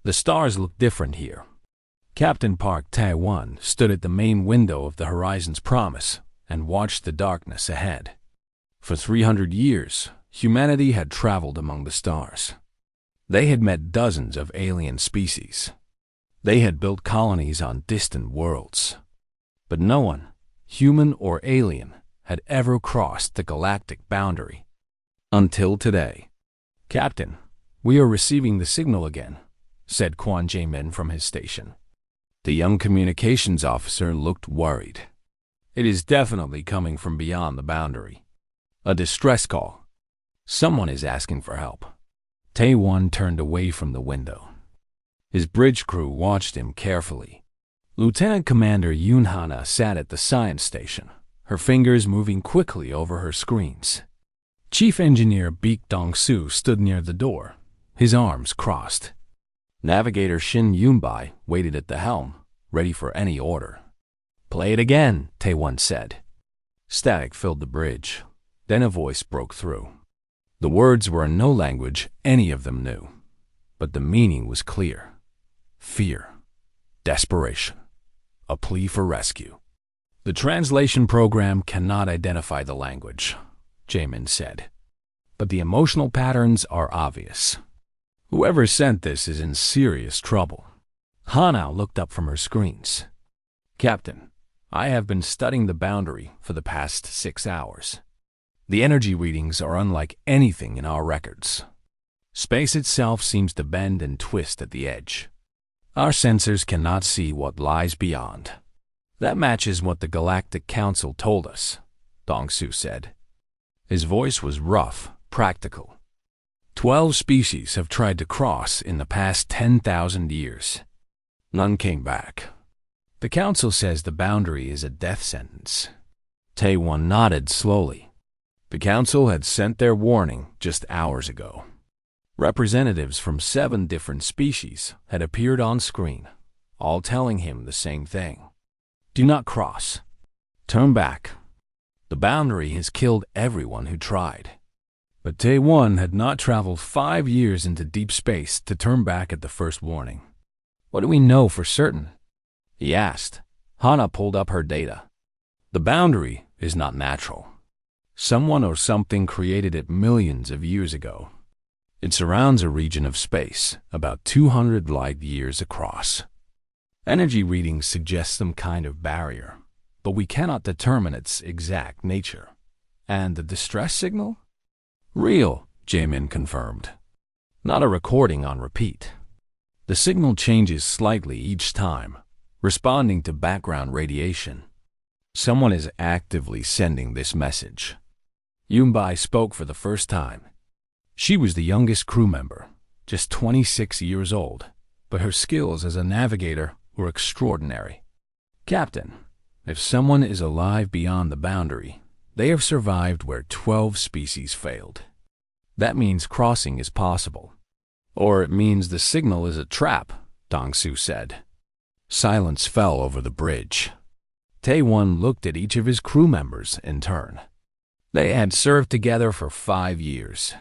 The stars looked different here. Captain Park Tae-won stood at the main window of the Horizon's Promise and watched the darkness ahead. For 300 years, humanity had traveled among the stars. They had met dozens of alien species. They had built colonies on distant worlds. But no one, human or alien, had ever crossed the galactic boundary. Until today. "Captain, we are receiving the signal again," said Kwon Jae-min from his station. The young communications officer looked worried. "It is definitely coming from beyond the boundary. A distress call. Someone is asking for help." Tae-won turned away from the window. His bridge crew watched him carefully. Lieutenant Commander Yoon Hana sat at the science station, her fingers moving quickly over her screens. Chief Engineer Baek Dong-soo stood near the door, his arms crossed. Navigator Shin Yoon-bai waited at the helm, ready for any order. "Play it again," Tae-won said. Static filled the bridge. Then a voice broke through. The words were in no language any of them knew, but the meaning was clear. Fear. Desperation. A plea for rescue. "The translation program cannot identify the language," Jae-min said. "But the emotional patterns are obvious. Whoever sent this is in serious trouble." Hana looked up from her screens. "Captain, I have been studying the boundary for the past 6 hours. The energy readings are unlike anything in our records. Space itself seems to bend and twist at the edge. Our sensors cannot see what lies beyond." "That matches what the Galactic Council told us," Dong-soo said. His voice was rough, practical. 12 species have tried to cross in the past 10,000 years. None came back. The Council says the boundary is a death sentence. Tae-won nodded slowly. The Council had sent their warning just hours ago. Representatives from 7 different species had appeared on screen, all telling him the same thing. "Do not cross. Turn back. The boundary has killed everyone who tried." But Tae-won had not traveled 5 years into deep space to turn back at the first warning. "What do we know for certain?" he asked. Hana pulled up her data. "The boundary is not natural. Someone or something created it millions of years ago. It surrounds a region of space about 200 light years across. Energy readings suggest some kind of barrier, but we cannot determine its exact nature." "And the distress signal?" "Real," Jae-min confirmed. "Not a recording on repeat. The signal changes slightly each time, responding to background radiation. Someone is actively sending this message." Yoon-bai spoke for the first time. She was the youngest crew member, just 26 years old, but her skills as a navigator were extraordinary. "Captain, if someone is alive beyond the boundary, they have survived where 12 species failed. That means crossing is possible. Or it means the signal is a trap," Dong-soo said. Silence fell over the bridge. Tae-won looked at each of his crew members in turn. They had served together for 5 years.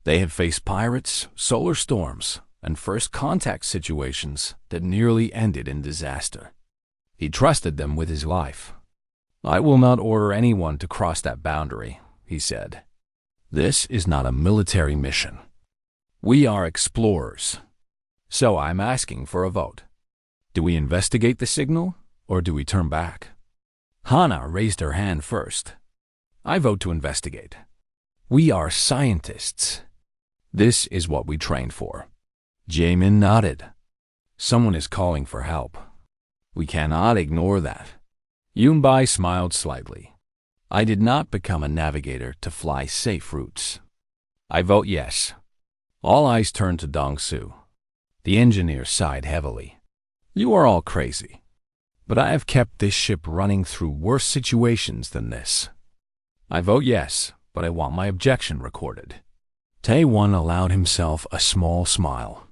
They had faced pirates, solar storms, and first contact situations that nearly ended in disaster. He trusted them with his life. "I will not order anyone to cross that boundary," he said. "This is not a military mission. We are explorers. So I'm asking for a vote. Do we investigate the signal, or do we turn back?" Hana raised her hand first. "I vote to investigate. We are scientists. This is what we trained for." Jae-min nodded. "Someone is calling for help. We cannot ignore that." Yoon-bai smiled slightly. "I did not become a navigator to fly safe routes. I vote yes." All eyes turned to Dong-soo. The engineer sighed heavily. "You are all crazy. But I have kept this ship running through worse situations than this. I vote yes, but I want my objection recorded." Tae-won allowed himself a small smile.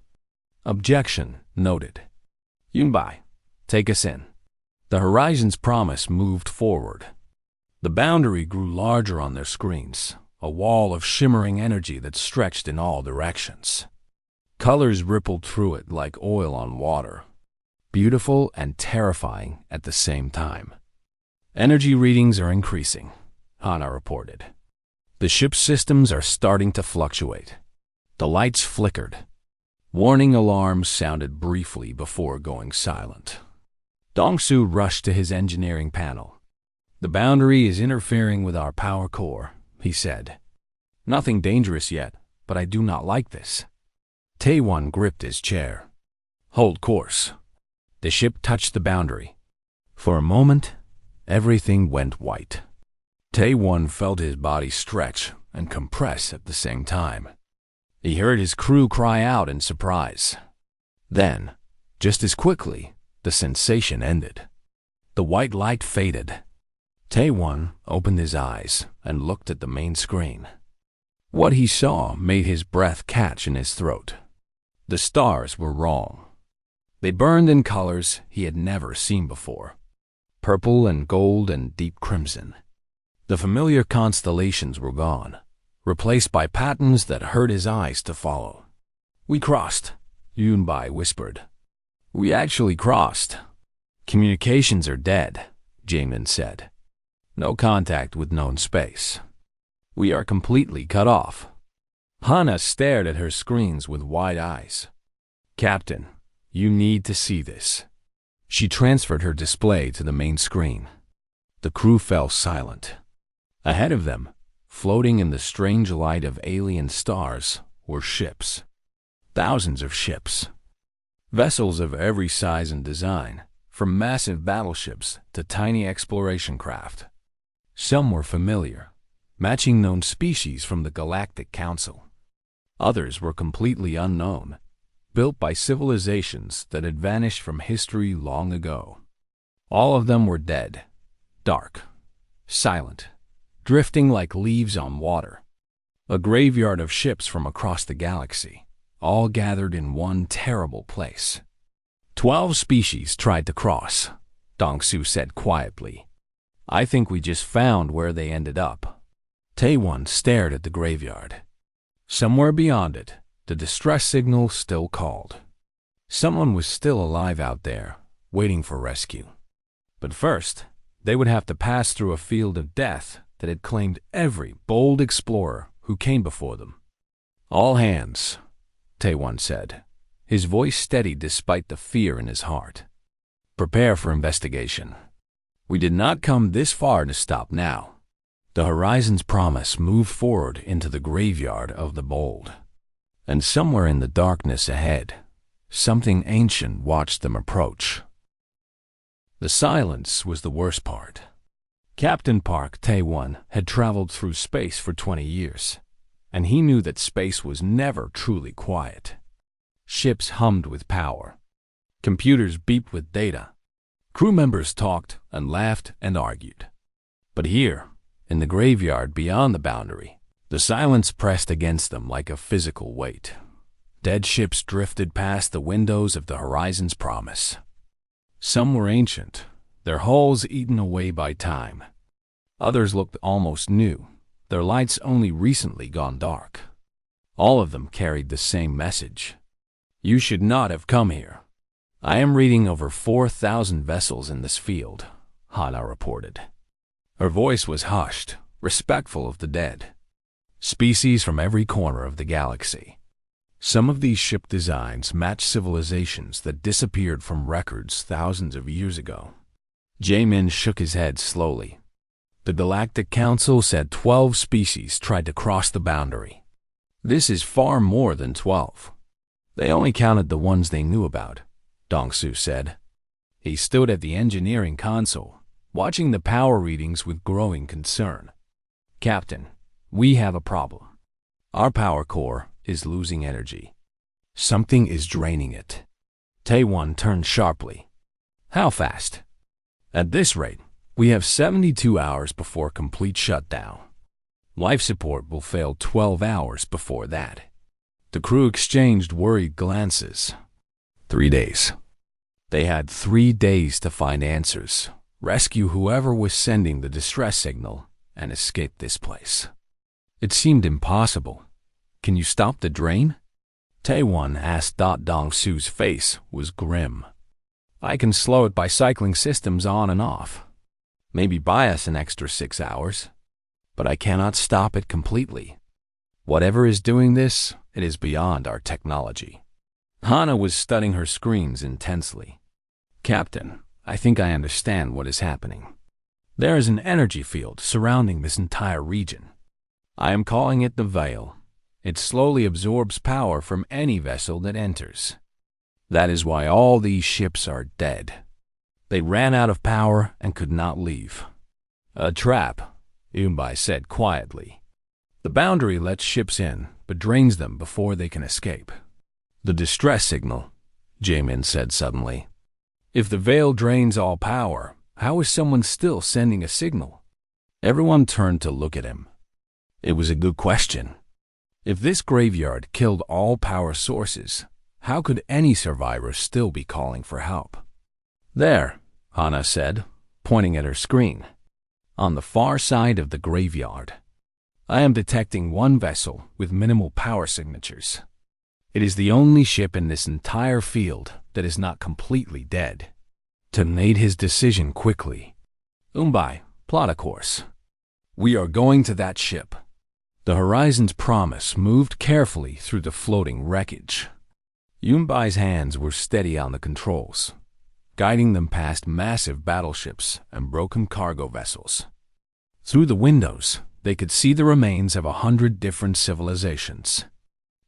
"Objection noted. Yoon-bai, take us in." The Horizon's Promise moved forward. The boundary grew larger on their screens, a wall of shimmering energy that stretched in all directions. Colors rippled through it like oil on water, beautiful and terrifying at the same time. Energy readings are increasing, Hana reported. The ship's systems are starting to fluctuate. The lights flickered. Warning alarms sounded briefly before going silent. Dongsu rushed to his engineering panel. The boundary is interfering with our power core, he said. Nothing dangerous yet, but I do not like this. Taewon gripped his chair. Hold course. The ship touched the boundary. For a moment, everything went white. Taewon felt his body stretch and compress at the same time. He heard his crew cry out in surprise. Then, just as quickly, the sensation ended. The white light faded. Taewon opened his eyes and looked at the main screen. What he saw made his breath catch in his throat. The stars were wrong. They burned in colors he had never seen before. Purple and gold and deep crimson. The familiar constellations were gone, replaced by patterns that hurt his eyes to follow. We crossed, Yunbai whispered. We actually crossed. Communications are dead, Jamin said. No contact with known space. We are completely cut off. Hana stared at her screens with wide eyes. Captain, you need to see this. She transferred her display to the main screen. The crew fell silent. Ahead of them, floating in the strange light of alien stars, were ships. Thousands of ships. Vessels of every size and design, from massive battleships to tiny exploration craft. Some were familiar, matching known species from the Galactic Council. Others were completely unknown, built by civilizations that had vanished from history long ago. All of them were dead, dark, silent, drifting like leaves on water. A graveyard of ships from across the galaxy, all gathered in one terrible place. 12 species tried to cross, Dongsu said quietly. I think we just found where they ended up. Taewon stared at the graveyard. Somewhere beyond it, the distress signal still called. Someone was still alive out there, waiting for rescue. But first, they would have to pass through a field of death that had claimed every bold explorer who came before them. All hands, Taewon said, his voice steady despite the fear in his heart. Prepare for investigation. We did not come this far to stop now. The horizon's promise moved forward into the graveyard of the bold. And somewhere in the darkness ahead, something ancient watched them approach. The silence was the worst part. Captain Park Taewon had traveled through space for 20 years, and he knew that space was never truly quiet. Ships hummed with power. Computers beeped with data. Crew members talked and laughed and argued. But here, in the graveyard beyond the boundary, the silence pressed against them like a physical weight. Dead ships drifted past the windows of the horizon's promise. Some were ancient, their hulls eaten away by time. Others looked almost new, their lights only recently gone dark. All of them carried the same message. You should not have come here. I am reading over 4,000 vessels in this field, Hana reported. Her voice was hushed, respectful of the dead. Species from every corner of the galaxy. Some of these ship designs match civilizations that disappeared from records thousands of years ago. Jamin shook his head slowly. The Galactic Council said 12 species tried to cross the boundary. This is far more than 12. They only counted the ones they knew about, Dongsu said. He stood at the engineering console, watching the power readings with growing concern. Captain, we have a problem. Our power core is losing energy. Something is draining it. Taewon turned sharply. How fast? At this rate, we have 72 hours before complete shutdown. Life support will fail 12 hours before that. The crew exchanged worried glances. 3 days. They had 3 days to find answers, rescue whoever was sending the distress signal, and escape this place. It seemed impossible. Can you stop the drain? Taewon asked. Dong-su's face was grim. I can slow it by cycling systems on and off. Maybe buy us an extra 6 hours. But I cannot stop it completely. Whatever is doing this, it is beyond our technology. Hana was studying her screens intensely. Captain, I think I understand what is happening. There is an energy field surrounding this entire region. I am calling it the Veil. It slowly absorbs power from any vessel that enters. That is why all these ships are dead. They ran out of power and could not leave. A trap, Yunbai said quietly. The boundary lets ships in, but drains them before they can escape. The distress signal, Jaemin said suddenly. If the Veil drains all power, how is someone still sending a signal? Everyone turned to look at him. It was a good question. If this graveyard killed all power sources, how could any survivor still be calling for help? There, Hana said, pointing at her screen. On the far side of the graveyard, I am detecting one vessel with minimal power signatures. It is the only ship in this entire field that is not completely dead. To made his decision quickly. Yunbai, plot a course. We are going to that ship. The Horizon's Promise moved carefully through the floating wreckage. Yunbai's hands were steady on the controls, guiding them past massive battleships and broken cargo vessels. Through the windows, they could see the remains of 100 different civilizations.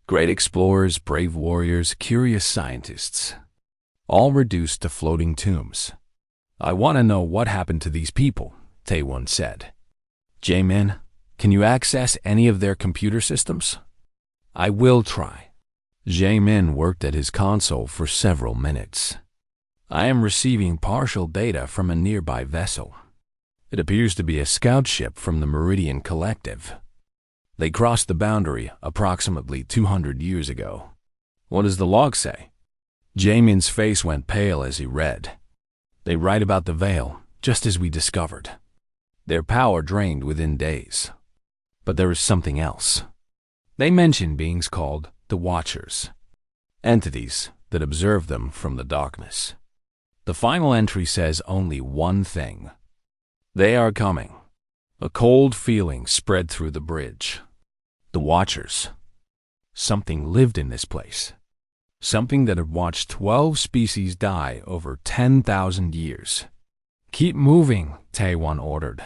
Great explorers, brave warriors, curious scientists, all reduced to floating tombs. I want to know what happened to these people, Taewon said. Jaemin, can you access any of their computer systems? I will try. Jaemin worked at his console for several minutes. I am receiving partial data from a nearby vessel. It appears to be a scout ship from the Meridian Collective. They crossed the boundary approximately 200 years ago. What does the log say? Jaemin's face went pale as he read. They write about the Veil, just as we discovered. Their power drained within days. But there is something else. They mention beings called the Watchers, entities that observe them from the darkness. The final entry says only one thing. They are coming. A cold feeling spread through the bridge. The Watchers. Something lived in this place. Something that had watched 12 species die over 10,000 years. Keep moving, Taewon ordered.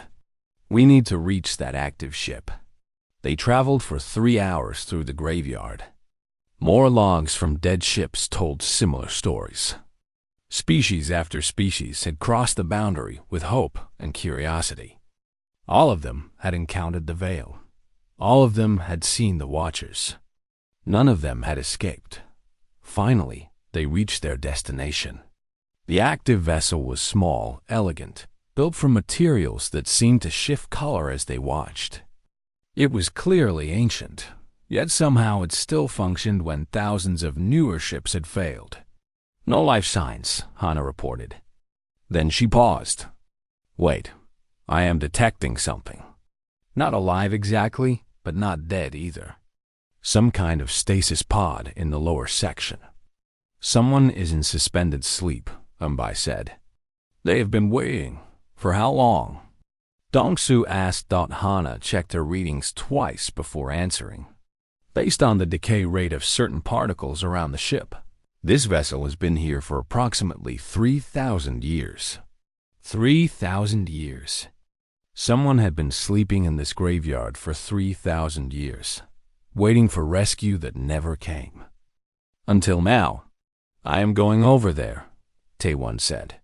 We need to reach that active ship. They traveled for 3 hours through the graveyard. More logs from dead ships told similar stories. Species after species had crossed the boundary with hope and curiosity. All of them had encountered the Veil. All of them had seen the Watchers. None of them had escaped. Finally, they reached their destination. The active vessel was small, elegant, built from materials that seemed to shift color as they watched. It was clearly ancient, yet somehow it still functioned when thousands of newer ships had failed. No life signs, Hana reported. Then she paused. Wait, I am detecting something. Not alive exactly, but not dead either. Some kind of stasis pod in the lower section. Someone is in suspended sleep, Yunbai said. They have been waiting. For how long? Dong-su asked. Hana checked her readings twice before answering. Based on the decay rate of certain particles around the ship, this vessel has been here for approximately 3,000 years. 3,000 years. Someone had been sleeping in this graveyard for 3,000 years, waiting for rescue that never came. Until now. I am going over there, Taewon said.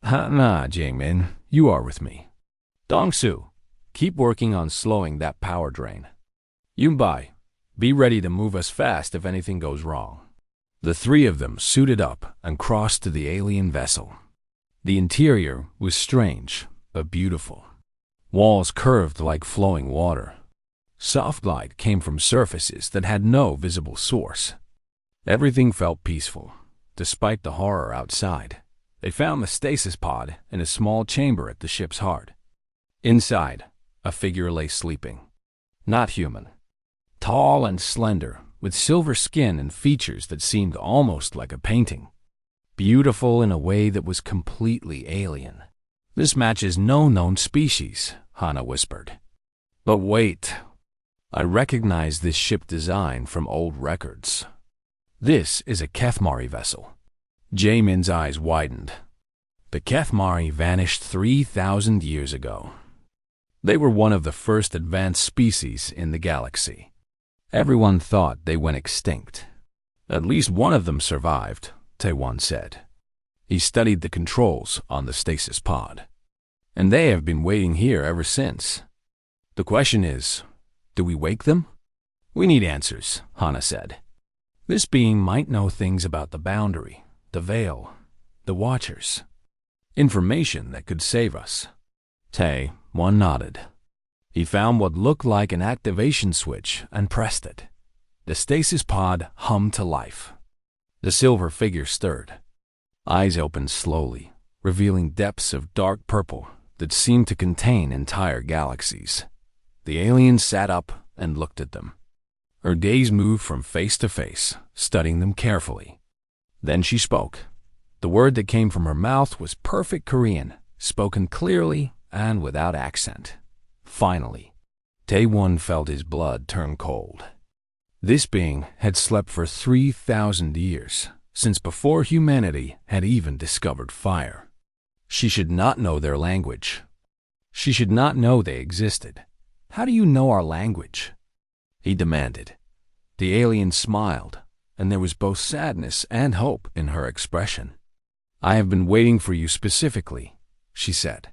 Nah, Jaemin, you are with me. Dong-su, keep working on slowing that power drain. Yunbai, be ready to move us fast if anything goes wrong. The three of them suited up and crossed to the alien vessel. The interior was strange, but beautiful. Walls curved like flowing water. Soft light came from surfaces that had no visible source. Everything felt peaceful, despite the horror outside. They found the stasis pod in a small chamber at the ship's heart. Inside, a figure lay sleeping. Not human. Tall and slender, with silver skin and features that seemed almost like a painting. Beautiful in a way that was completely alien. "This matches no known species," Hana whispered. "But wait. I recognize this ship design from old records. This is a Kethmari vessel." Jamin's eyes widened. The Kethmari vanished 3,000 years ago. They were one of the first advanced species in the galaxy. Everyone thought they went extinct. "At least one of them survived," Taewon said. He studied the controls on the stasis pod. "And they have been waiting here ever since. The question is, do we wake them?" "We need answers," Hana said. "This being might know things about the boundary, the veil, the Watchers. Information that could save us." Taewon nodded. He found what looked like an activation switch and pressed it. The stasis pod hummed to life. The silver figure stirred. Eyes opened slowly, revealing depths of dark purple that seemed to contain entire galaxies. The alien sat up and looked at them. Her gaze moved from face to face, studying them carefully. Then she spoke. The word that came from her mouth was perfect Korean, spoken clearly and without accent. Finally, Taewon felt his blood turn cold. This being had slept for 3,000 years, since before humanity had even discovered fire. She should not know their language. She should not know they existed. "How do you know our language?" he demanded. The alien smiled, and there was both sadness and hope in her expression. "I have been waiting for you specifically," she said.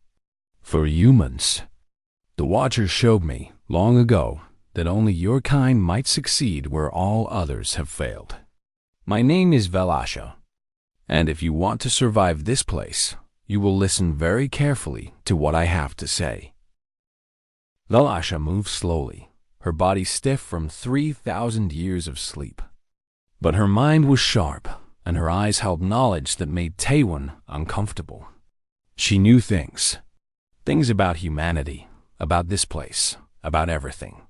"For humans. The Watchers showed me, long ago, that only your kind might succeed where all others have failed. My name is Velasha, and if you want to survive this place, you will listen very carefully to what I have to say." Velasha moved slowly, her body stiff from 3,000 years of sleep. But her mind was sharp, and her eyes held knowledge that made Taewon uncomfortable. She knew things about humanity, about this place, about everything.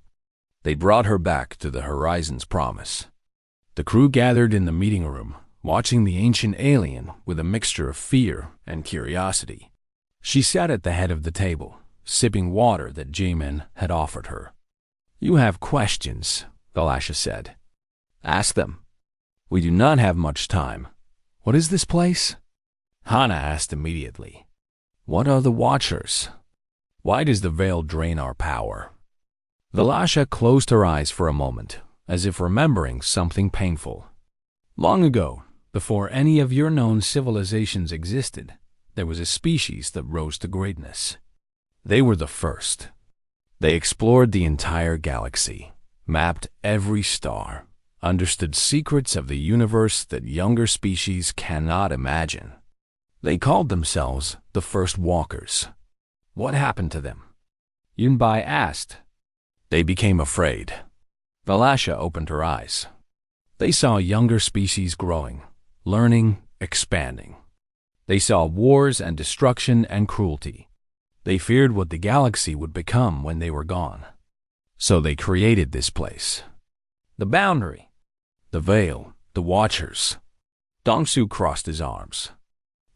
They brought her back to the Horizon's promise. The crew gathered in the meeting room, watching the ancient alien with a mixture of fear and curiosity. She sat at the head of the table, sipping water that Jamin had offered her. "You have questions," Velasha said. "Ask them. We do not have much time. What is this place?" Hana asked immediately. "What are the Watchers? Why does the veil drain our power?" Velasha closed her eyes for a moment, as if remembering something painful. "Long ago, before any of your known civilizations existed, there was a species that rose to greatness. They were the first. They explored the entire galaxy, mapped every star, understood secrets of the universe that younger species cannot imagine. They called themselves the First Walkers. What happened to them?" Yunbai asked. "They became afraid." Velasha opened her eyes. They saw younger species growing, learning, expanding. They saw wars and destruction and cruelty. They feared what the galaxy would become when they were gone. So they created this place. The boundary, the veil, the Watchers. Dongsu crossed his arms.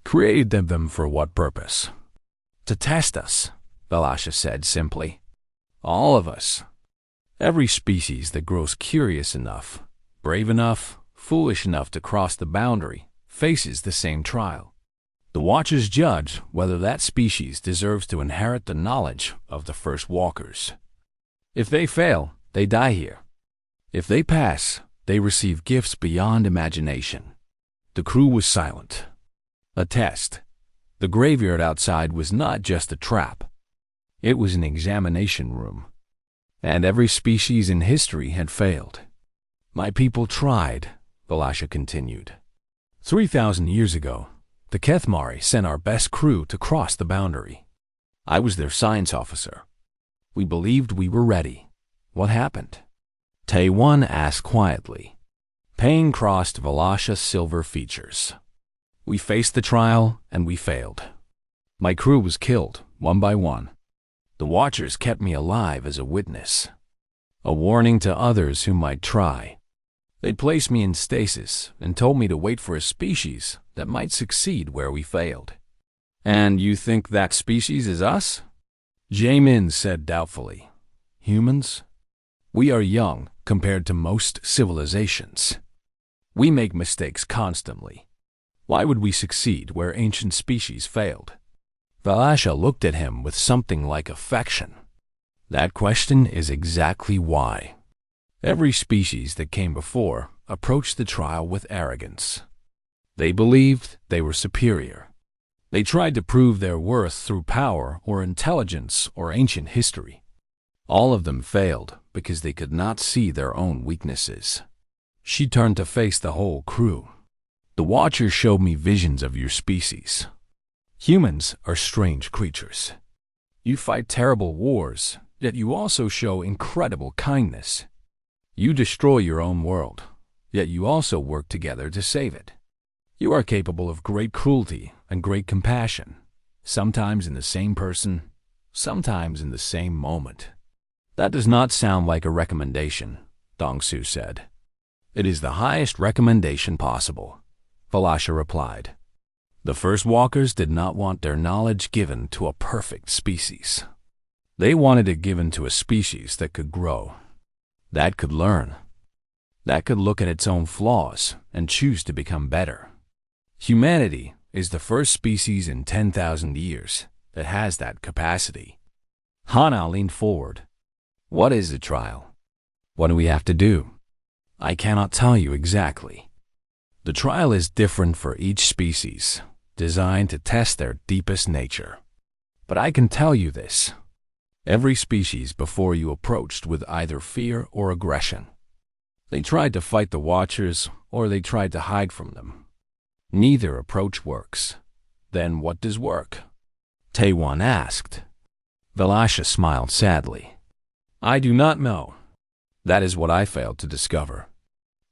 "Created them for what purpose?" "To test us," Velasha said simply. "All of us. Every species that grows curious enough, brave enough, foolish enough to cross the boundary faces the same trial. The Watchers judge whether that species deserves to inherit the knowledge of the First Walkers. If they fail, they die here. If they pass, they receive gifts beyond imagination." The crew was silent. A test. The graveyard outside was not just a trap. It was an examination room. And every species in history had failed. "My people tried," Velasha continued. 3,000 years ago, the Kethmari sent our best crew to cross the boundary. I was their science officer. We believed we were ready. What happened?" Taewon asked quietly. Pain crossed Velasha's silver features. "We faced the trial, and we failed. My crew was killed, one by one. The Watchers kept me alive as a witness, a warning to others who might try. They placed me in stasis and told me to wait for a species that might succeed where we failed. And you think that species is us? Jamin said doubtfully. Humans? We are young compared to most civilizations. We make mistakes constantly. Why would we succeed where ancient species failed? Valasha looked at him with something like affection. That question is exactly why. Every species that came before approached the trial with arrogance. They believed they were superior. They tried to prove their worth through power or intelligence or ancient history. All of them failed because they could not see their own weaknesses. She turned to face the whole crew. The Watchers showed me visions of your species. Humans are strange creatures. You fight terrible wars, yet you also show incredible kindness. You destroy your own world, yet you also work together to save it. You are capable of great cruelty and great compassion, sometimes in the same person, sometimes in the same moment. That does not sound like a recommendation, Dongsu said. It is the highest recommendation possible, Valasha replied. The first walkers did not want their knowledge given to a perfect species. They wanted it given to a species that could grow, that could learn, that could look at its own flaws and choose to become better. Humanity is the first species in 10,000 years that has that capacity. Hana leaned forward. What is the trial? What do we have to do? I cannot tell you exactly. The trial is different for each species, designed to test their deepest nature. But I can tell you this. Every species before you approached with either fear or aggression. They tried to fight the Watchers, or they tried to hide from them. Neither approach works. Then what does work? Taewon asked. Valasha smiled sadly. I do not know. That is what I failed to discover.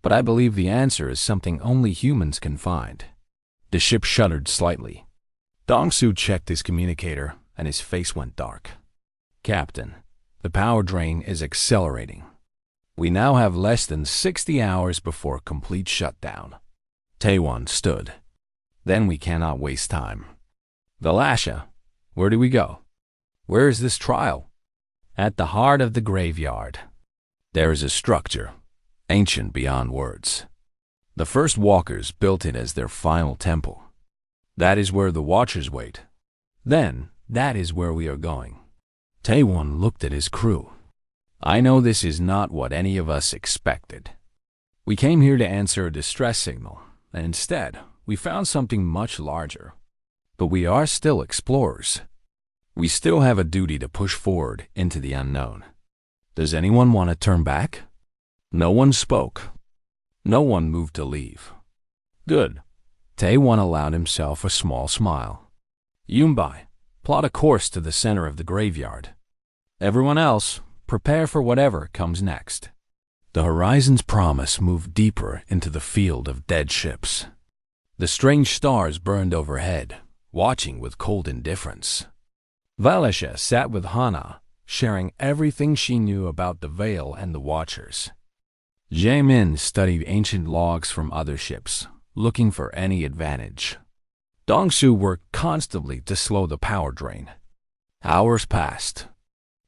But I believe the answer is something only humans can find. The ship shuddered slightly. Dongsu checked his communicator, and his face went dark. Captain, the power drain is accelerating. We now have less than 60 hours before complete shutdown. Taewon stood. Then we cannot waste time. Valasha, where do we go? Where is this trial? At the heart of the graveyard. There is a structure, ancient beyond words. The first walkers built it as their final temple. That is where the Watchers wait. Then, that is where we are going. Taewon looked at his crew. I know this is not what any of us expected. We came here to answer a distress signal, and instead, we found something much larger. But we are still explorers. We still have a duty to push forward into the unknown. Does anyone want to turn back? No one spoke. No one moved to leave. Good. Taewon allowed himself a small smile. Yunbai, plot a course to the center of the graveyard. Everyone else, prepare for whatever comes next. The horizon's promise moved deeper into the field of dead ships. The strange stars burned overhead, watching with cold indifference. Valasha sat with Hana, sharing everything she knew about the Veil and the Watchers. Jaemin studied ancient logs from other ships, looking for any advantage. Dongsu worked constantly to slow the power drain. Hours passed.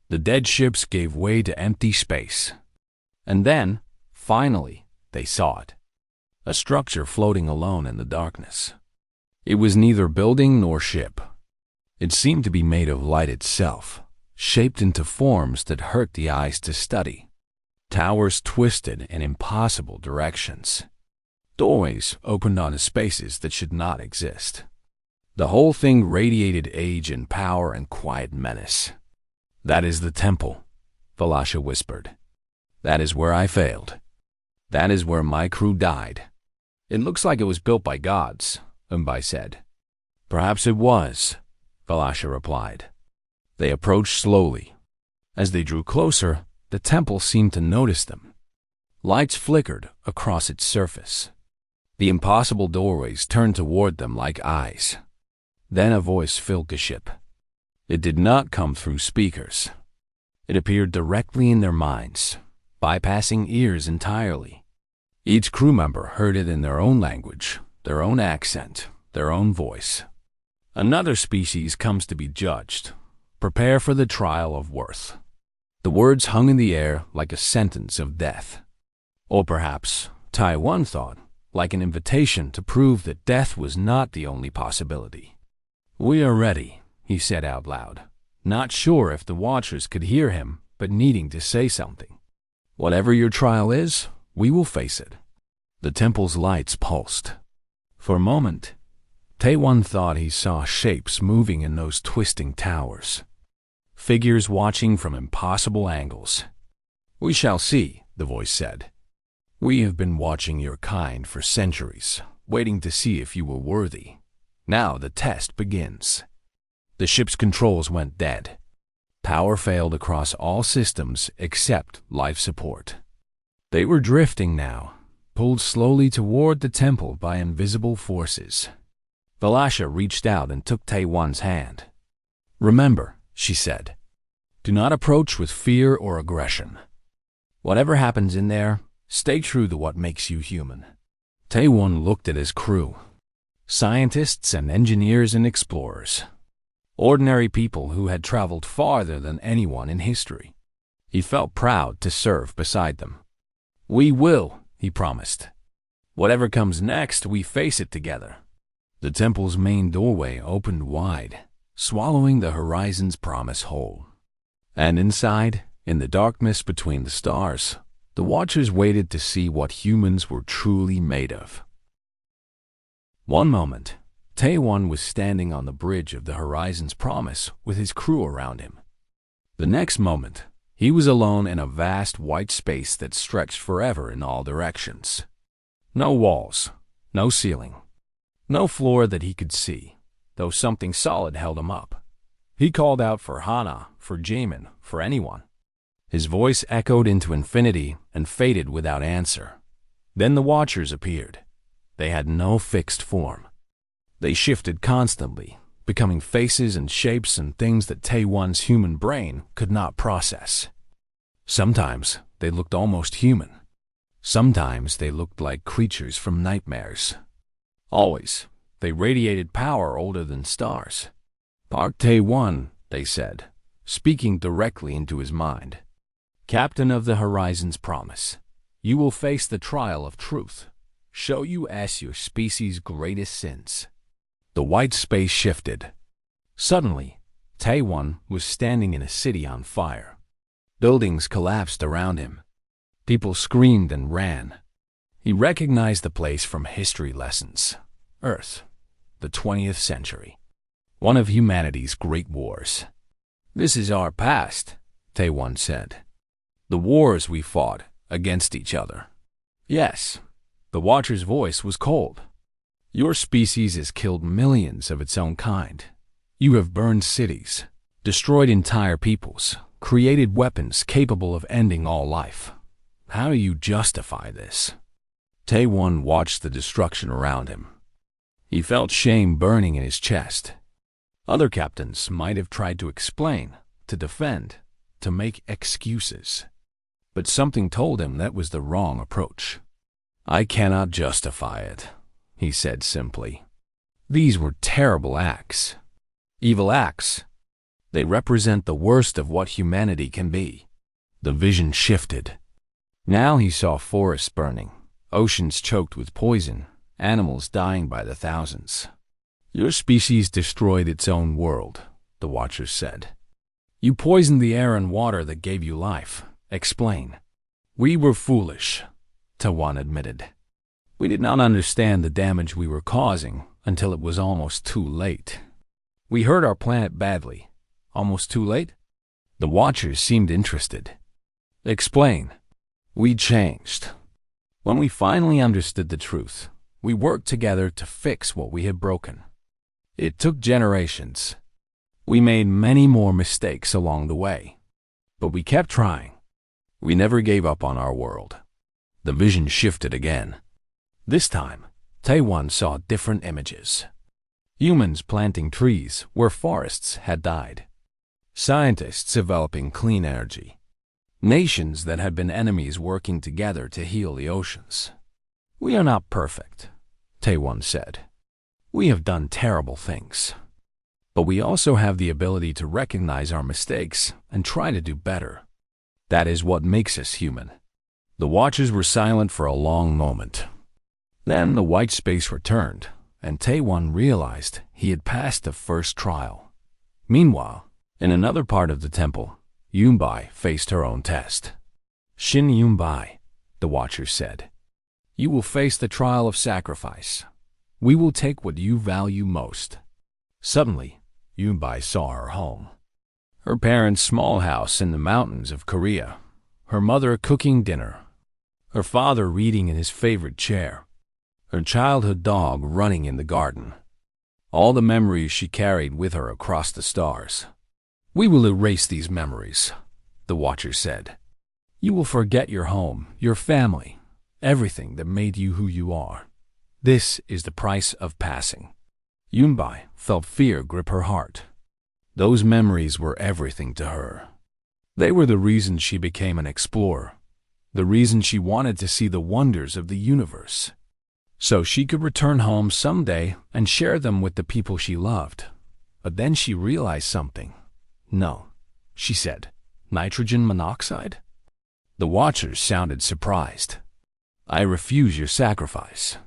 The dead ships gave way to empty space. And then, finally, they saw it. A structure floating alone in the darkness. It was neither building nor ship. It seemed to be made of light itself, shaped into forms that hurt the eyes to study. Towers twisted in impossible directions. Doorways opened onto spaces that should not exist. The whole thing radiated age and power and quiet menace. That is the temple, Valasha whispered. That is where I failed. That is where my crew died. It looks like it was built by gods, Yunbai said. Perhaps it was, Valasha replied. They approached slowly. As they drew closer, the temple seemed to notice them. Lights flickered across its surface. The impossible doorways turned toward them like eyes. Then a voice filled the ship. It did not come through speakers. It appeared directly in their minds, bypassing ears entirely. Each crew member heard it in their own language, their own accent, their own voice. Another species comes to be judged. Prepare for the trial of worth. The words hung in the air like a sentence of death. Or perhaps, Taiwan thought, like an invitation to prove that death was not the only possibility. "We are ready," he said out loud, not sure if the watchers could hear him, but needing to say something. "Whatever your trial is, we will face it." The temple's lights pulsed. For a moment, Taiwan thought he saw shapes moving in those twisting towers. Figures watching from impossible angles. "We shall see," the voice said. "We have been watching your kind for centuries, waiting to see if you were worthy. Now the test begins." The ship's controls went dead. Power failed across all systems except life support. They were drifting now, pulled slowly toward the temple by invisible forces. Valasha reached out and took Taiwan's hand. "Remember," she said, "do not approach with fear or aggression. Whatever happens in there, stay true to what makes you human." Taiwan looked at his crew. Scientists and engineers and explorers. Ordinary people who had traveled farther than anyone in history. He felt proud to serve beside them. "We will," he promised. "Whatever comes next, we face it together." The temple's main doorway opened wide, swallowing the horizon's promise whole. And inside, in the darkness between the stars, the watchers waited to see what humans were truly made of. One moment, Taiwan was standing on the bridge of the horizon's promise with his crew around him. The next moment, he was alone in a vast white space that stretched forever in all directions. No walls, no ceiling, no floor that he could see, though something solid held him up. He called out for Hana, for Jamin, for anyone. His voice echoed into infinity and faded without answer. Then the watchers appeared. They had no fixed form. They shifted constantly, becoming faces and shapes and things that Taiwan's human brain could not process. Sometimes they looked almost human. Sometimes they looked like creatures from nightmares. Always, they radiated power older than stars. "Park Taiwan," they said, speaking directly into his mind. "Captain of the Horizon's promise, you will face the trial of truth. Show you as your species' greatest sins." The white space shifted. Suddenly, Taiwan was standing in a city on fire. Buildings collapsed around him. People screamed and ran. He recognized the place from history lessons. Earth, the 20th century. One of humanity's great wars. "This is our past," Taiwan said. "The wars we fought against each other." "Yes." The watcher's voice was cold. "Your species has killed millions of its own kind. You have burned cities, destroyed entire peoples, created weapons capable of ending all life. How do you justify this?" Taiwan watched the destruction around him. He felt shame burning in his chest. Other captains might have tried to explain, to defend, to make excuses. But something told him that was the wrong approach. "I cannot justify it," he said simply. "These were terrible acts. Evil acts. They represent the worst of what humanity can be." The vision shifted. Now he saw forests burning, oceans choked with poison, animals dying by the thousands. "Your species destroyed its own world," the watchers said. "You poisoned the air and water that gave you life. Explain." "We were foolish," Taiwan admitted. "We did not understand the damage we were causing until it was almost too late. We hurt our planet badly. Almost too late?" The watchers seemed interested. "Explain." "We changed. When we finally understood the truth, we worked together to fix what we had broken. It took generations. We made many more mistakes along the way. But we kept trying. We never gave up on our world." The vision shifted again. This time, Taiwan saw different images. Humans planting trees where forests had died. Scientists developing clean energy. Nations that had been enemies working together to heal the oceans. We are not perfect, Taewon said. We have done terrible things. But we also have the ability to recognize our mistakes and try to do better. That is what makes us human. The watchers were silent for a long moment. Then the white space returned, and Taewon realized he had passed the first trial. Meanwhile, in another part of the temple, Yunbai faced her own test. Shin Yunbai, the watcher said, you will face the trial of sacrifice. We will take what you value most. Suddenly, Yunbai saw her home. Her parents' small house in the mountains of Korea, her mother cooking dinner, her father reading in his favorite chair, her childhood dog running in the garden. All the memories she carried with her across the stars. We will erase these memories, the watcher said. You will forget your home, your family, everything that made you who you are. This is the price of passing. Yunbai felt fear grip her heart. Those memories were everything to her. They were the reason she became an explorer, the reason she wanted to see the wonders of the universe, so she could return home someday and share them with the people she loved. But then she realized something. No, she said. Nitrogen monoxide? The watchers sounded surprised. I refuse your sacrifice.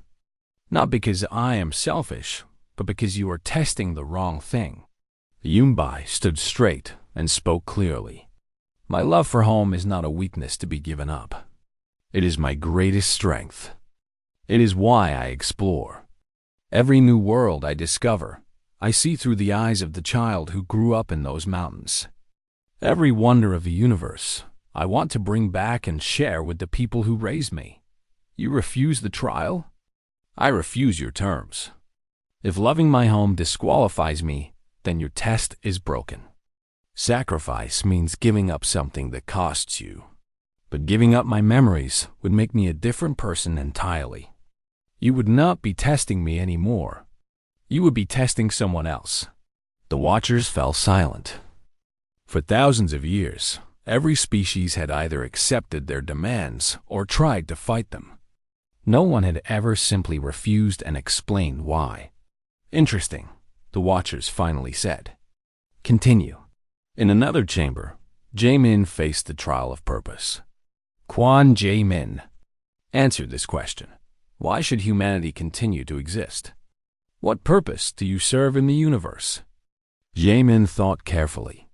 Not because I am selfish, but because you are testing the wrong thing. Yunbai stood straight and spoke clearly. My love for home is not a weakness to be given up. It is my greatest strength. It is why I explore. Every new world I discover, I see through the eyes of the child who grew up in those mountains. Every wonder of the universe, I want to bring back and share with the people who raised me. You refuse the trial? I refuse your terms. If loving my home disqualifies me, then your test is broken. Sacrifice means giving up something that costs you. But giving up my memories would make me a different person entirely. You would not be testing me anymore. You would be testing someone else. The watchers fell silent. For thousands of years, every species had either accepted their demands or tried to fight them. No one had ever simply refused and explained why. Interesting, the watchers finally said. Continue. In another chamber, Jaemin faced the trial of purpose. Kwon Jaemin answered this question. Why should humanity continue to exist? What purpose do you serve in the universe? Jaemin thought carefully.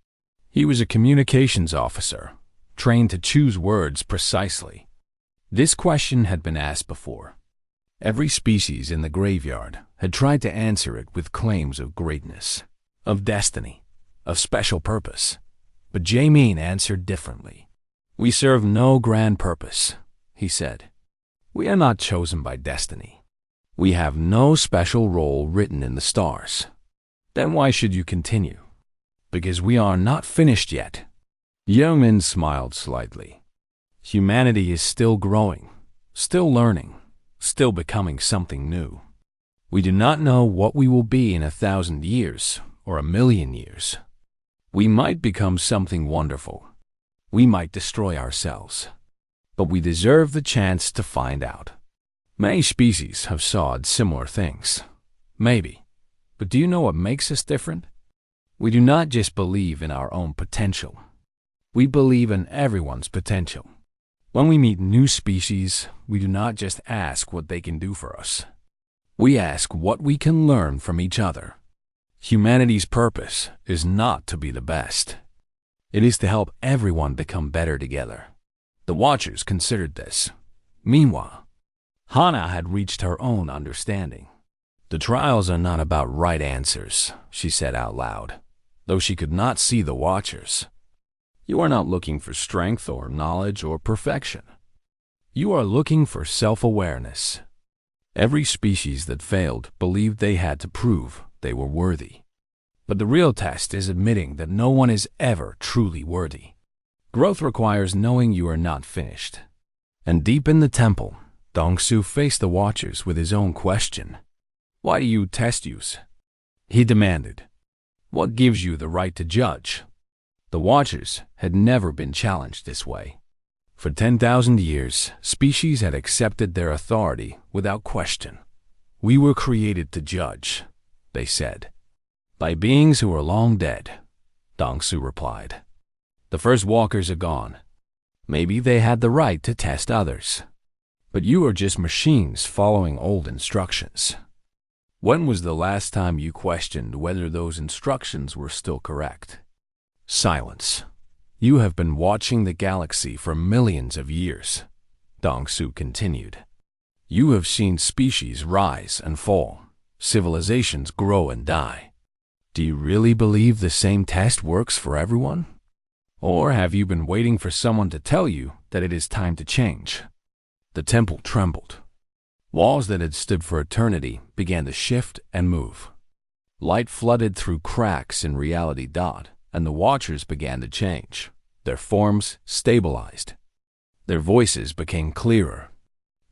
He was a communications officer, trained to choose words precisely. This question had been asked before. Every species in the graveyard had tried to answer it with claims of greatness, of destiny, of special purpose. But Jaemin answered differently. We serve no grand purpose, he said. We are not chosen by destiny. We have no special role written in the stars. Then why should you continue? Because we are not finished yet. Yeoman smiled slightly. Humanity is still growing, still learning, still becoming something new. We do not know what we will be in 1,000 years or 1,000,000 years. We might become something wonderful. We might destroy ourselves. But we deserve the chance to find out. Many species have sought similar things. Maybe. But do you know what makes us different? We do not just believe in our own potential. We believe in everyone's potential. When we meet new species, we do not just ask what they can do for us. We ask what we can learn from each other. Humanity's purpose is not to be the best. It is to help everyone become better together. The watchers considered this. Meanwhile, Hana had reached her own understanding. The trials are not about right answers, she said out loud, though she could not see the watchers. You are not looking for strength or knowledge or perfection. You are looking for self-awareness. Every species that failed believed they had to prove they were worthy. But the real test is admitting that no one is ever truly worthy. Growth requires knowing you are not finished. And deep in the temple, Dongsu faced the watchers with his own question. Why do you test us? He demanded. What gives you the right to judge? The watchers had never been challenged this way. For 10,000 years, species had accepted their authority without question. We were created to judge, they said, by beings who are long dead, Dong Su replied. The first walkers are gone. Maybe they had the right to test others. But you are just machines following old instructions. When was the last time you questioned whether those instructions were still correct? Silence. You have been watching the galaxy for millions of years, Dong Su continued. You have seen species rise and fall, civilizations grow and die. Do you really believe the same test works for everyone? Or have you been waiting for someone to tell you that it is time to change? The temple trembled. Walls that had stood for eternity began to shift and move. Light flooded through cracks in reality, and the watchers began to change. Their forms stabilized. Their voices became clearer.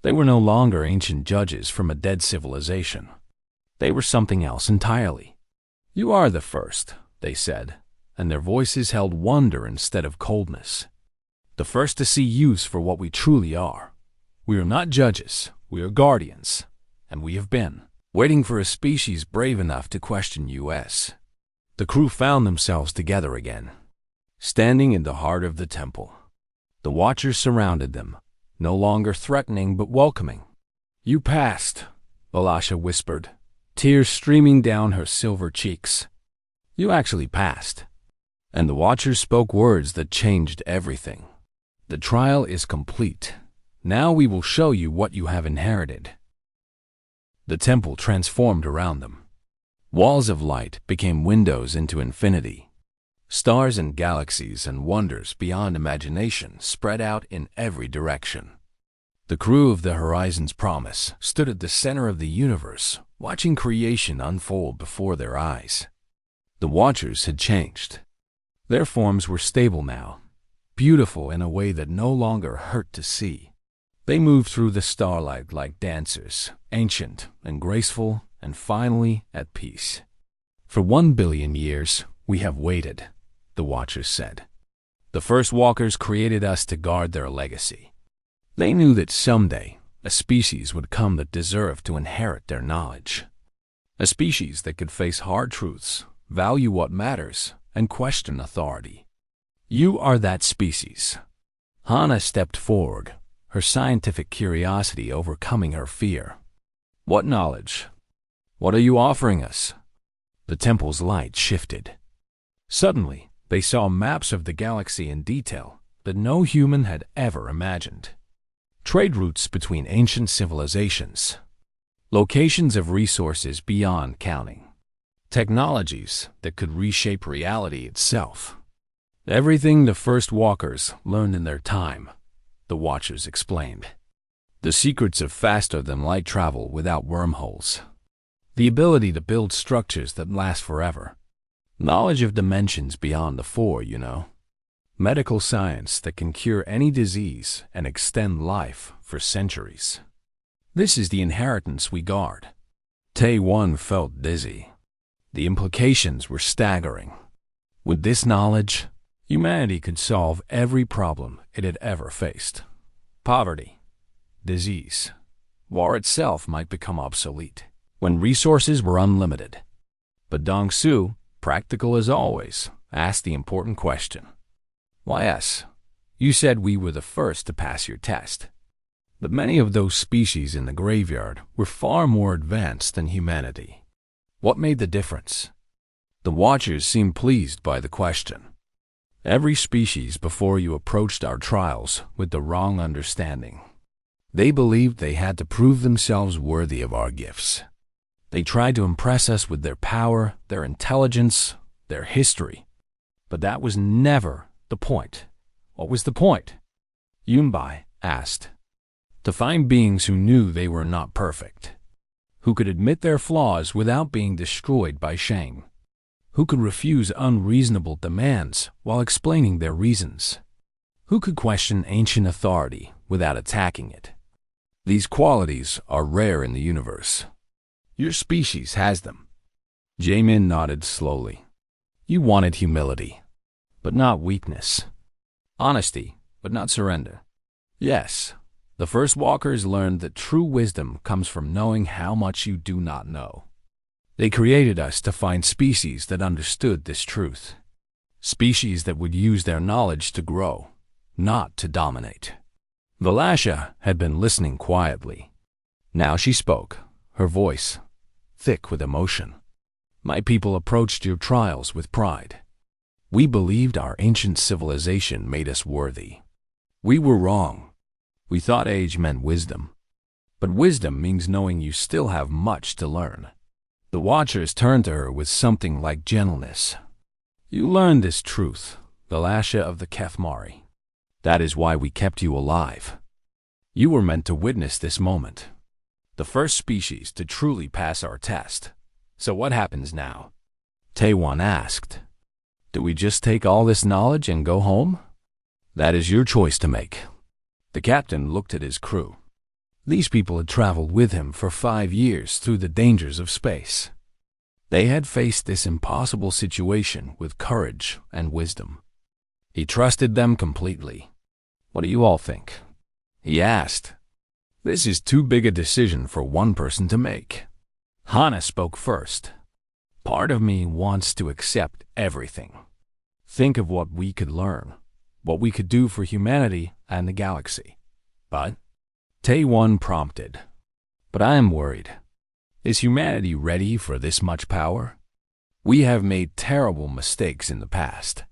They were no longer ancient judges from a dead civilization. They were something else entirely. You are the first, they said, and their voices held wonder instead of coldness. The first to see use for what we truly are. We are not judges, we are guardians, and we have been waiting for a species brave enough to question us. The crew found themselves together again, standing in the heart of the temple. The watchers surrounded them, no longer threatening but welcoming. You passed, Balasha whispered, tears streaming down her silver cheeks. You actually passed. And the watchers spoke words that changed everything. The trial is complete. Now we will show you what you have inherited. The temple transformed around them. Walls of light became windows into infinity. Stars and galaxies and wonders beyond imagination spread out in every direction. The crew of the Horizon's Promise stood at the center of the universe, watching creation unfold before their eyes. The watchers had changed. Their forms were stable now, beautiful in a way that no longer hurt to see. They moved through the starlight like dancers, ancient and graceful, and finally at peace. For 1 billion years, we have waited, the watchers said. The first walkers created us to guard their legacy. They knew that someday a species would come that deserved to inherit their knowledge. A species that could face hard truths, value what matters, and question authority. You are that species. Hana stepped forward, her scientific curiosity overcoming her fear. What knowledge? What are you offering us? The temple's light shifted. Suddenly, they saw maps of the galaxy in detail that no human had ever imagined. Trade routes between ancient civilizations. Locations of resources beyond counting. Technologies that could reshape reality itself. Everything the first walkers learned in their time, the watchers explained. The secrets of faster-than-light travel without wormholes. The ability to build structures that last forever. Knowledge of dimensions beyond the four, you know. Medical science that can cure any disease and extend life for centuries. This is the inheritance we guard. Tae-Won felt dizzy. The implications were staggering. With this knowledge, humanity could solve every problem it had ever faced. Poverty, disease, war itself might become obsolete when resources were unlimited. But Dong Su, practical as always, asked the important question. Why us? You said we were the first to pass your test. But many of those species in the graveyard were far more advanced than humanity. What made the difference? The watchers seemed pleased by the question. Every species before you approached our trials with the wrong understanding. They believed they had to prove themselves worthy of our gifts. They tried to impress us with their power, their intelligence, their history. But that was never the point. What was the point? Yunbai asked. To find beings who knew they were not perfect. Who could admit their flaws without being destroyed by shame. Who could refuse unreasonable demands while explaining their reasons. Who could question ancient authority without attacking it. These qualities are rare in the universe. Your species has them. Jaemin nodded slowly. You wanted humility, but not weakness. Honesty, but not surrender. Yes, the first walkers learned that true wisdom comes from knowing how much you do not know. They created us to find species that understood this truth. Species that would use their knowledge to grow, not to dominate. Valasha had been listening quietly. Now she spoke, her voice thick with emotion. My people approached your trials with pride. We believed our ancient civilization made us worthy. We were wrong. We thought age meant wisdom. But wisdom means knowing you still have much to learn. The Watchers turned to her with something like gentleness. You learned this truth, Valasha of the Kethmari. That is why we kept you alive. You were meant to witness this moment. The first species to truly pass our test. So what happens now? Taewon asked. Do we just take all this knowledge and go home? That is your choice to make. The captain looked at his crew. These people had traveled with him for 5 years through the dangers of space. They had faced this impossible situation with courage and wisdom. He trusted them completely. What do you all think? He asked. This is too big a decision for one person to make. Hana spoke first. Part of me wants to accept everything. Think of what we could learn, what we could do for humanity and the galaxy. But Taewon prompted. But I am worried. Is humanity ready for this much power? We have made terrible mistakes in the past.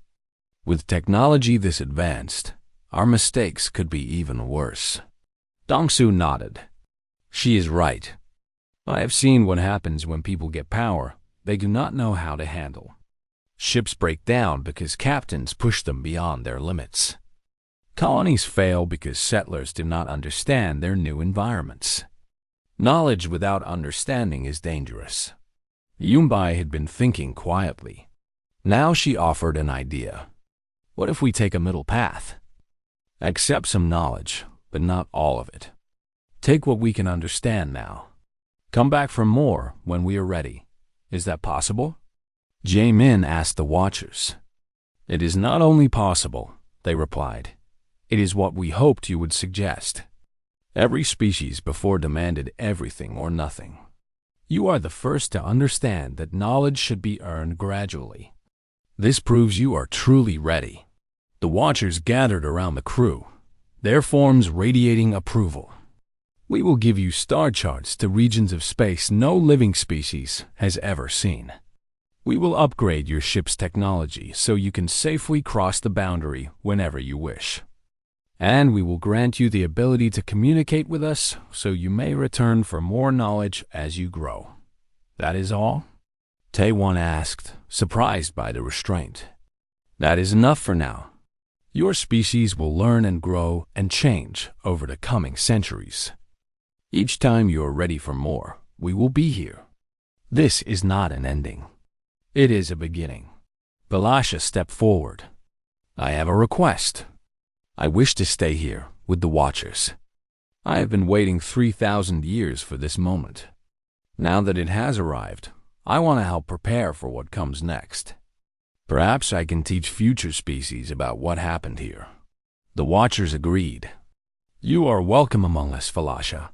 With technology this advanced, our mistakes could be even worse. Dongsu nodded. She is right. I have seen what happens when people get power they do not know how to handle. Ships break down because captains push them beyond their limits. Colonies fail because settlers do not understand their new environments. Knowledge without understanding is dangerous. Yumbai had been thinking quietly. Now she offered an idea. What if we take a middle path? Accept some knowledge, but not all of it. Take what we can understand now. Come back for more when we are ready. Is that possible? Jae-min asked the Watchers. It is not only possible, they replied. It is what we hoped you would suggest. Every species before demanded everything or nothing. You are the first to understand that knowledge should be earned gradually. This proves you are truly ready. The Watchers gathered around the crew, their forms radiating approval. We will give you star charts to regions of space no living species has ever seen. We will upgrade your ship's technology so you can safely cross the boundary whenever you wish. And we will grant you the ability to communicate with us so you may return for more knowledge as you grow. That is all? Taewon asked, surprised by the restraint. That is enough for now. Your species will learn and grow and change over the coming centuries. Each time you are ready for more, we will be here. This is not an ending. It is a beginning. Valasha stepped forward. I have a request. I wish to stay here with the Watchers. I have been waiting 3,000 years for this moment. Now that it has arrived, I want to help prepare for what comes next. Perhaps I can teach future species about what happened here. The Watchers agreed. You are welcome among us, Valasha.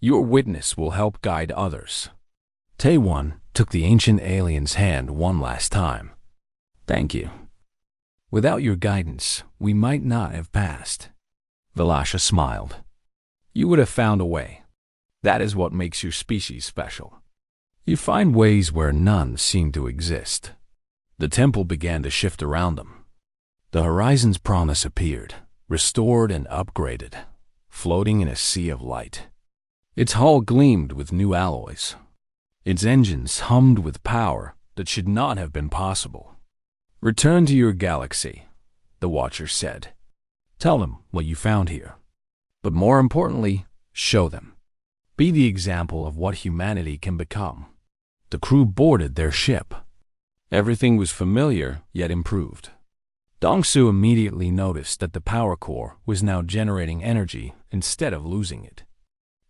Your witness will help guide others. Taewon took the ancient alien's hand one last time. Thank you. Without your guidance, we might not have passed. Valasha smiled. You would have found a way. That is what makes your species special. You find ways where none seem to exist. The temple began to shift around them. The horizon's promise appeared, restored and upgraded, floating in a sea of light. Its hull gleamed with new alloys. Its engines hummed with power that should not have been possible. Return to your galaxy, the Watcher said. Tell them what you found here. But more importantly, show them. Be the example of what humanity can become. The crew boarded their ship. Everything was familiar, yet improved. Dongsu immediately noticed that the power core was now generating energy instead of losing it.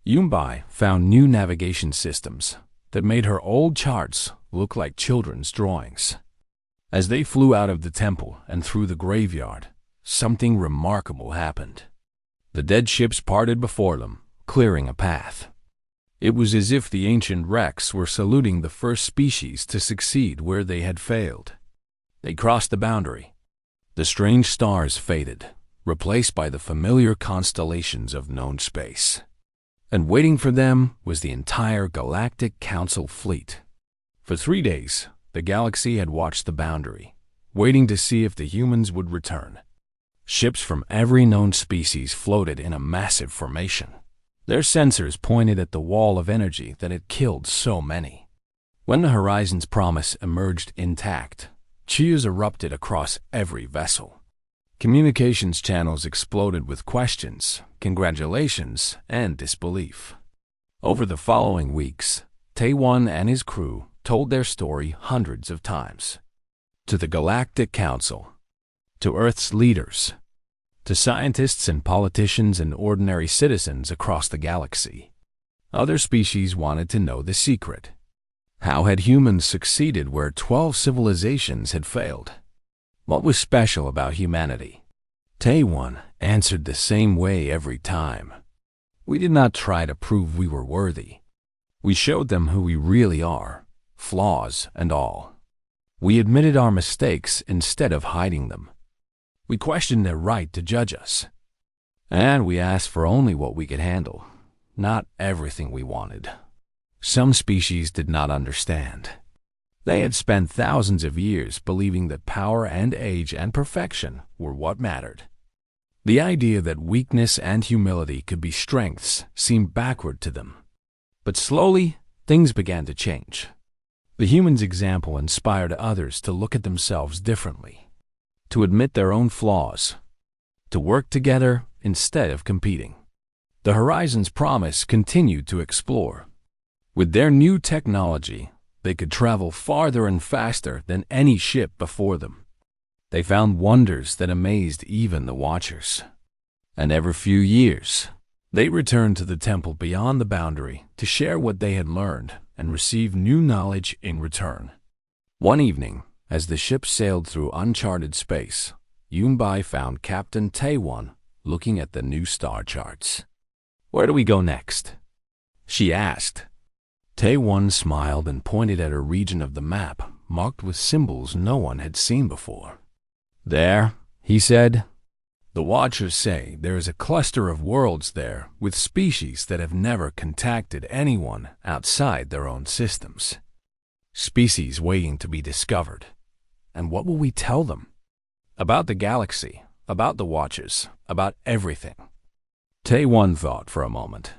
Yumbai found new navigation systems that made her old charts look like children's drawings. As they flew out of the temple and through the graveyard, something remarkable happened. The dead ships parted before them, clearing a path. It was as if the ancient wrecks were saluting the first species to succeed where they had failed. They crossed the boundary. The strange stars faded, replaced by the familiar constellations of known space. And waiting for them was the entire Galactic Council fleet. For 3 days, the galaxy had watched the boundary, waiting to see if the humans would return. Ships from every known species floated in a massive formation. Their sensors pointed at the wall of energy that had killed so many. When the Horizon's Promise emerged intact, cheers erupted across every vessel. Communications channels exploded with questions, congratulations, and disbelief. Over the following weeks, Tae-1 and his crew told their story hundreds of times. To the Galactic Council, to Earth's leaders, to scientists and politicians and ordinary citizens across the galaxy. Other species wanted to know the secret. How had humans succeeded where 12 civilizations had failed? What was special about humanity? Tae-1 answered the same way every time. We did not try to prove we were worthy. We showed them who we really are, flaws and all. We admitted our mistakes instead of hiding them. We questioned their right to judge us. And we asked for only what we could handle, not everything we wanted. Some species did not understand. They had spent thousands of years believing that power and age and perfection were what mattered. The idea that weakness and humility could be strengths seemed backward to them. But slowly, things began to change. The humans' example inspired others to look at themselves differently, to admit their own flaws, to work together instead of competing. The Horizon's Promise continued to explore. With their new technology, they could travel farther and faster than any ship before them. They found wonders that amazed even the Watchers. And every few years, they returned to the temple beyond the boundary to share what they had learned and receive new knowledge in return. One evening, as the ship sailed through uncharted space, Yunbai found Captain Tae-1 looking at the new star charts. "Where do we go next?" she asked. Tae-1 smiled and pointed at a region of the map marked with symbols no one had seen before. "There," he said. "The Watchers say there is a cluster of worlds there with species that have never contacted anyone outside their own systems. Species waiting to be discovered. And what will we tell them? About the galaxy, about the Watchers, about everything." Tae-1 thought for a moment.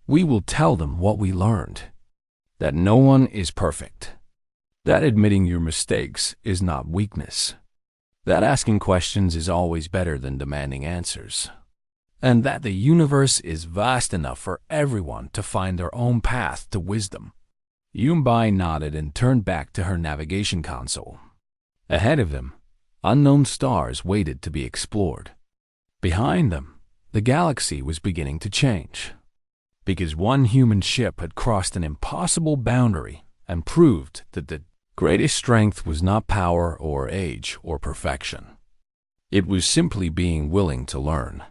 "We will tell them what we learned. That no one is perfect. That admitting your mistakes is not weakness. That asking questions is always better than demanding answers. And that the universe is vast enough for everyone to find their own path to wisdom." Yunbai nodded and turned back to her navigation console. Ahead of them, unknown stars waited to be explored. Behind them, the galaxy was beginning to change. Because one human ship had crossed an impossible boundary and proved that the greatest strength was not power or age or perfection. It was simply being willing to learn.